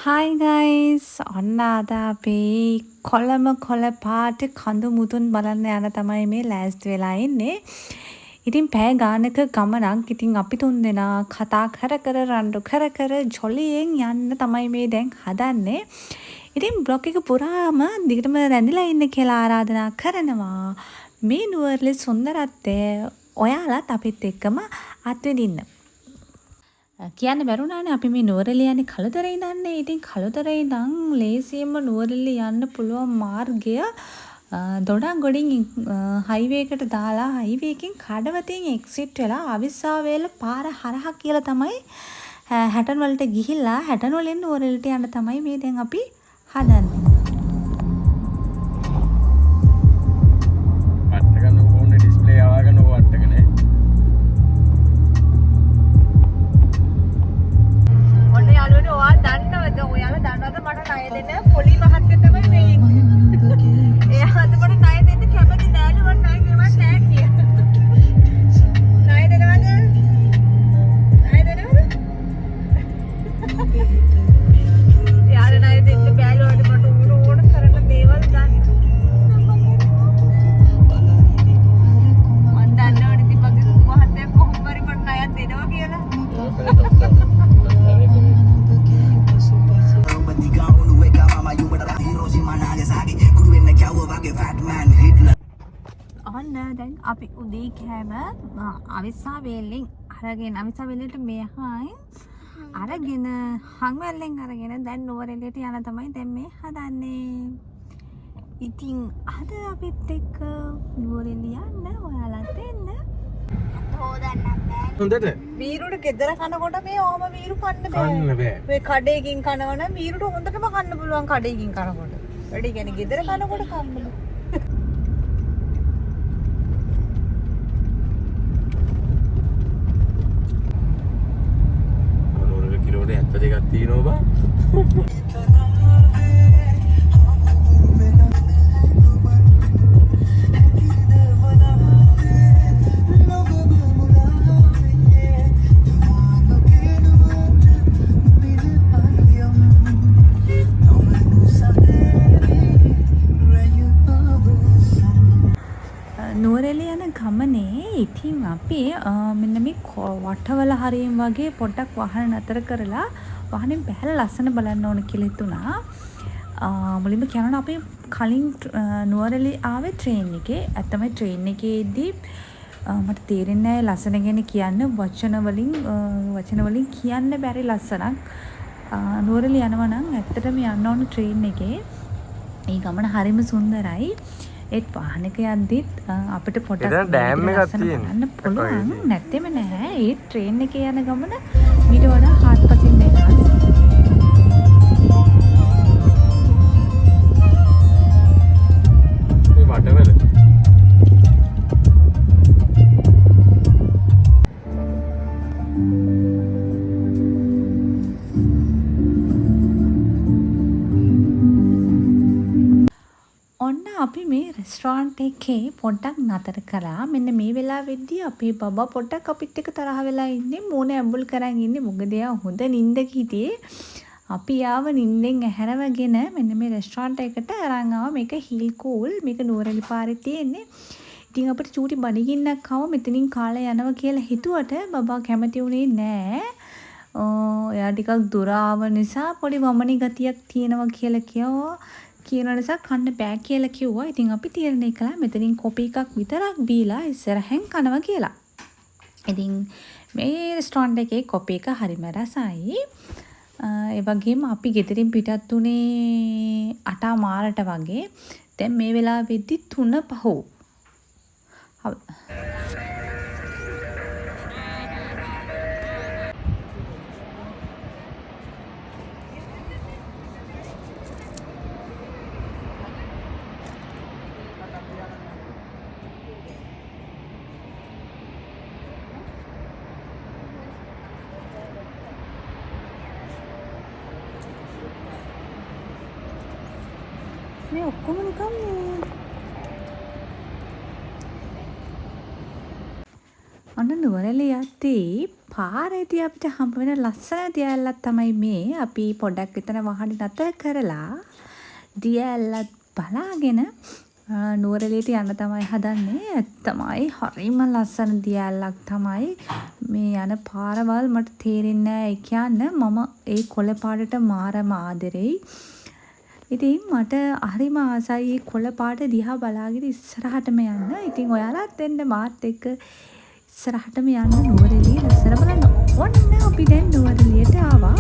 Hi guys ඔන්න අද අපි කොළම කොළ පාට කඳු මුදුන් බලන්න යන තමයි මේ ලෑස්ති වෙලා ඉන්නේ. ඉතින් පැය ගානක ගමනක්. ඉතින් අපි තුන් දෙනා කතා කර කර රණ්ඩු කර කර ජොලියෙන් යන්න තමයි මේ දැන් හදන්නේ. ඉතින් බ්ලොග් එක පුරාම දිගටම රැඳිලා ඉන්න කියලා ආරාධනා කරනවා. මේ නුවරඑළිය සුන්දරත්වය ඔයාලත් අපිත් එක්කම අත්විඳින්න. කියන්න බැරුණානේ අපි මේ නුවරඑළිය යන්නේ කළුතරේ ඉඳන්නේ. ඉතින් කළුතරේ ඉඳන් ලේසියෙන්ම නුවරඑළිය යන්න පුළුවන් මාර්ගය දොඩංගොඩින් හයිවේ එකට දාලා හයිවේ එකෙන් කඩවතින් එක්සිට් වෙලා අවිස්සාවේල පාර හරහා කියලා තමයි හැටන් වලට ගිහිල්ලා හැටන් වලින් නුවරඑළියට යන්න තමයි මේ දැන් අපි හදන්නේ. පට්ට ගන්න ඕනේ ඩිස්ප්ලේ ආවගෙන වට්ටකනේ. දන්නවද ඔයාලා දන්නවද මට ණය දෙන්න පොලි මහත්තයා තමයි මේ ඉන්නේ. එයා අද මට ණය දෙන්න කැමති නෑලු මට ණය දෙන්න නෑ කියලා. ණය දෙනවද? ණය දෙනවද? යාර ණය දෙන්න බෑලු මට ඕන කරන දේවල් ගන්න. මම දන්නවනේ දීපගේ මහත්තයා කොහොම හරි මට ණයක් දෙනවා කියලා. ඔන්න දැන් අපි උදේ කෑම අවිස්සාවේලෙන් අරගෙන අවිස්සාවේලට මෙහායි අරගෙන හංවැල්ලෙන් අරගෙන දැන් නුවරඑළියට යන තමයි දැන් මේ හදන්නේ. ඉතින් අද අපිත් එක්ක නුවරඑළිය යන්න ඔයාලත් එන්න. හොඳට වීරුට ගෙදර කනකොට මේ ඕම වීරු කන්න බෑ. මේ කඩේකින් කනවනම් වීරුට හොඳටම කන්න පුළුවන් කඩේකින් කනකොට. වැඩි කියන්නේ ගෙදර කනකොට කන්න බෑ. මොනෝර කිලෝට 72ක් තියෙනවා බා. නුවරඑළිය යන ගමනේ ඉතින් අපි මෙන්න මේ වටවල හරියම වගේ පොඩ්ඩක් වාහන නතර කරලා වාහනේ බැහැලා ලස්සන බලන්න ඕන කියලා හිතුණා. මුලින්ම කියනවා අපි කලින් නුවරඑළිය ආවේ ට්‍රේන් එකේ. ඇත්තම ට්‍රේන් එකේදී මට තේරෙන්නේ නැහැ ලස්සන ගැන කියන්න වචන වලින් කියන්න බැරි ලස්සනක්. නුවරඑළිය යනවා නම් ඇත්තටම යන්න ඕන ට්‍රේන් එකේ. ඒ ගමන හරිම සුන්දරයි. ඒත් වාහනක යද්දිත් අපිට පොඩක් ඩෑම් එකක් තියෙනවා. පුළුවන් නැත්තේම නැහැ. ඒ ට්‍රේන් එකේ යන ගමන මීට වඩා හාත්පසින් වෙනස්. මේ වටවල අපි මේ රෙස්ටෝරන්ට් එකේ පොඩ්ඩක් නතර කරා. මෙන්න මේ වෙලාවෙදී අපේ බබා පොඩ්ඩක් අපිත් එක්ක තරහ වෙලා ඉන්නේ. මූණ ඇඹුල් කරන් ඉන්නේ. මොකද එයා හොඳ නිින්දක හිටියේ. අපි ආව නිින්දෙන් ඇහැරවගෙන මෙන්න මේ රෙස්ටෝරන්ට් එකට අරන් ආවා. මේක හිල් කූල්. මේක නුවරඑළිය පාරේ තියෙන්නේ. ඉතින් අපිට චූටි බඩගින්නක් ආව මෙතනින් කාලේ යනවා කියලා හිතුවට බබා කැමති වුණේ නෑ. එයා ටිකක් දුර ආව නිසා පොඩි වමනි ගතියක් තියෙනවා කියලා කියන නිසා කන්න බෑ කියලා කිව්වා. ඉතින් අපි තීරණය කළා මෙතනින් කොපි එකක් විතරක් බීලා ඉස්සරහෙන් කනවා කියලා. ඉතින් මේ රෙස්ටෝරන්ට් එකේ කොපි එක හරිම රසයි. ඒ වගේම අපි ගෙදරින් පිටත් උනේ 8 මාරට වගේ. දැන් මේ වෙලාවෙද්දි 3:05. මේ ඔක්කොම නිකන් අන්න නුවරඑළිය යද්දී පාරේදී අපිට හම්බ වෙන ලස්සන දිය ඇල්ලක් තමයි මේ. අපි පොඩ්ඩක් විතර වාහනේ නතර කරලා දිය ඇල්ලත් බලාගෙන නුවරඑළියට යන්න තමයි හදන්නේ. තමයි හරිම ලස්සන දිය ඇල්ලක් තමයි. මේ යන පාරවල් මට තේරෙන්නේ නැහැ. ඒ කියන්නේ මම ඒ කොළ පාටට මාරම ආදරෙයි. ඉතින් මට හරිම ආසයි මේ කොළ පාට දිහා බලාගෙන ඉස්සරහටම යන්න. ඉතින් ඔයාලත් එන්න මාත් එක්ක ඉස්සරහටම යන්න නුවරඑළිය ලස්සන බලන්න. ඔන්න අපි දැන් නුවරඑළියට ආවා.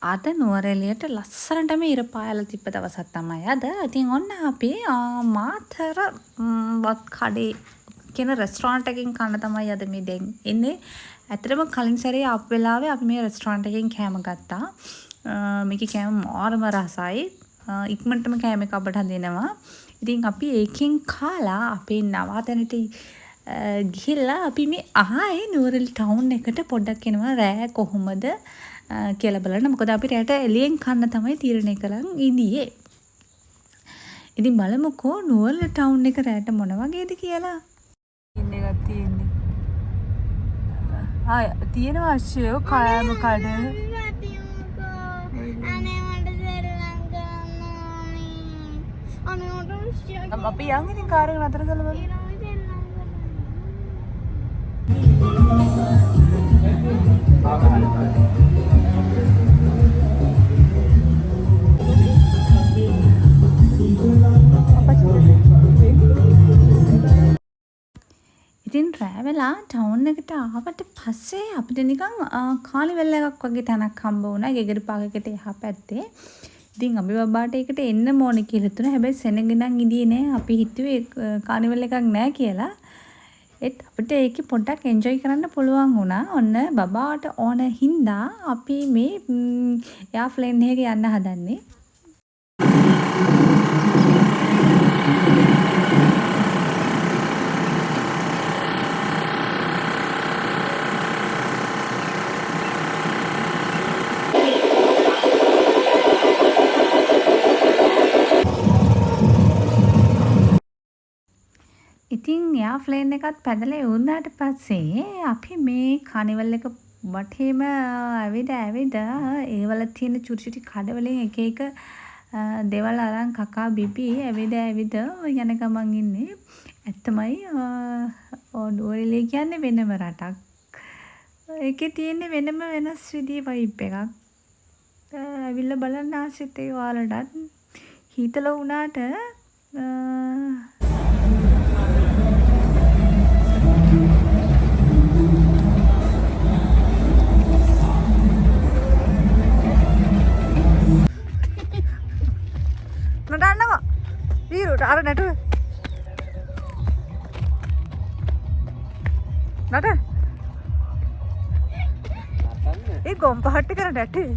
අද නුවරඑළියට ලස්සනටම ඉර පායලා තිබ්බ දවසක් තමයි අද. ඉතින් ඔන්න අපි මාතර වත් කඩේ කියන රෙස්ටෝරන්ට් එකකින් කන්න තමයි අද මේ දැන් එන්නේ. ඇත්තටම කලින් සැරේ ආපු වෙලාවේ අපි මේ රෙස්ටෝරන්ට් එකකින් කෑම ගත්තා. මේකේ කෑම මාරම රසයි. ඉක්මනටම කෑම එක අපට හදෙනවා. ඉතින් අපි ඒකෙන් කාලා අපේ නවාතැනට ගිහිල්ලා අපි මේ ආයේ නුවරඑළිය ටවුන් එකට පොඩ්ඩක් එනවා රෑ කොහොමද කියලා බලන්න. මොකද අපි රැට එළියෙන් කන්න තමයි තීරණය කළන් ඉඳියේ. ඉතින් බලමුකෝ නුවරඑළිය ටවුන් එක රැට මොන වගේද කියලා. ඉන්න එකක් තියෙන්නේ. තියෙනවා අශ්ෂය කෑම කඩ. අපි යන් ඉතින් කාර් එක නතර කරලා බලමු. ඉතින් රෑ වෙලා ටවුන් එකට ආවට පස්සේ අපිට නිකන් කානිවල් එකක් වගේ තැනක් හම්බ වුණා ගෙගරි පාකකට එහා පැත්තේ. ඉතින් අපි බබාට ඒකට එන්න ඕනේ කියලා හිතුණා. හැබැයි සෙනඟ නම් ඉඳියේ නෑ. අපි හිතුවේ කානිවල් එකක් නෑ කියලා. ඒත් අපිට ඒකේ පොඩ්ඩක් එන්ජොයි කරන්න පුළුවන් වුණා. ඔන්න බබාට ඕන හින්දා අපි මේ එයාප්ලේන් එකේ යන්න හදන්නේ. ඉතින් එයාප්ලේන් එකත් පැදලා වුණාට පස්සේ අපි මේ කානිවල් එක වටේම ඇවිද ඒවල තියෙන චුටි චුටි කඩවලින් එක එක දේවල් අරන් කකා බිබි ඇවිද යන ගමන් ඉන්නේ. ඇත්තමයි නුවරඑළිය කියන්නේ වෙනම රටක්. ඒකේ තියෙන වෙනම වෙනස් විදිහේ වයිබ් එකක්. ඇවිල්ලා බලන්න ආසෙත් ඒ ඔයාලටත් හීතල වුණාට නටන්නවා වීරුට අර නටුව නට ඒ ගොම් පහට්ටි කර නැටේ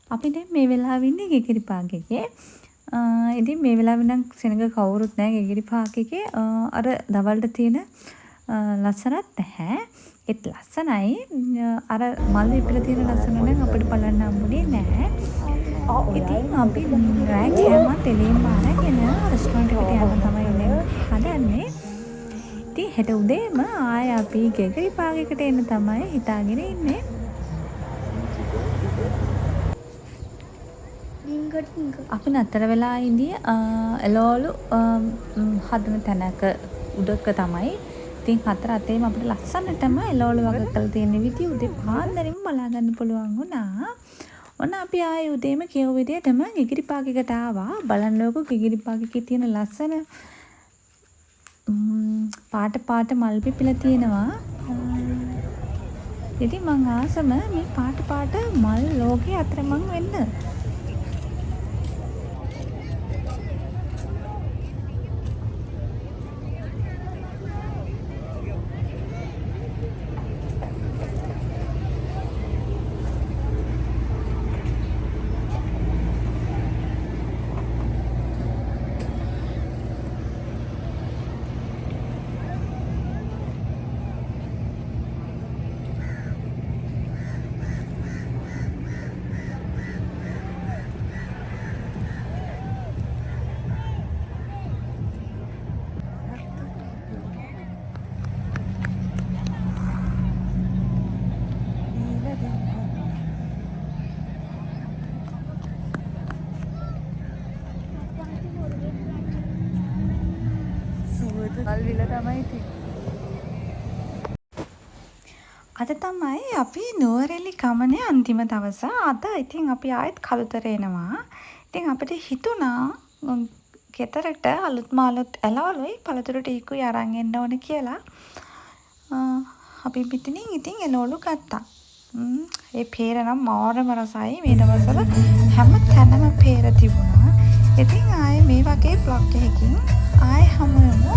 අපි දැන් මේ වෙලාවෙ ඉන්නේ ගෙගිරි පාක් එකේ. ඉතින් මේ වෙලාවෙ නම් සෙනඟ කවුරුත් නැහැ ගෙගිරි පාක් එකේ. අර දවල්ට තියෙන ලස්සනත් නැහැ. ඒත් ලස්සනයි. අර මල් ඉපිලා තියෙන ලස්සන නම් අපිට බලන්න හම්බුනේ නැහැ. ඉතින් අපි රෑ කෑමත් එළියෙන් අරගෙන රෙස්ටෝරන්ට් එකට යන්න තමයි හදන්නේ. ඉතින් හෙට උදේම ආය අපි ගෙගිරි පාක් එකට එන්න තමයි හිතාගෙන ඉන්නේ. අපි නතර වෙලා ඉඳිය එළවලු හදන තැනක උඩක තමයි. ඉතින් 4 අතේම අපිට ලස්සනටම එළවලු වග කරලා තියෙන විදිය උදේ පාන්දරෙම බලා ගන්න පුළුවන් වුණා. ඔන්න අපි ආයේ උදේම කියව විදියටම ගිගිරි පාගයකට ආවා. බලන්නකෝ ගිගිරි පාගයකේ තියෙන ලස්සන පාට මල් පිපිලා තියෙනවා. ඉතින් මං ආසම මේ පාට මල් ලෝකේ අතර මං වෙන්න. අද තමයි අපි නුවරඑළිය ගමනේ අන්තිම දවස. අද ඉතින් අපි ආයෙත් කළුතර එනවා. ඉතින් අපිට හිතුණා ගෙදරට අලුත්ම එළවලුයි පළතුරු ටිකුයි අරන් එන්න ඕන කියලා. අපි පිටිනින් ඉතින් එළවලු ගත්තා. ඒ පේර නම් මාරම රසයි. මේ දවස්වල හැම තැනම පේර තිබුණා. ඉතින් ආයේ මේ වගේ බ්ලොග් එකකින් ආයේ හමු වෙමු.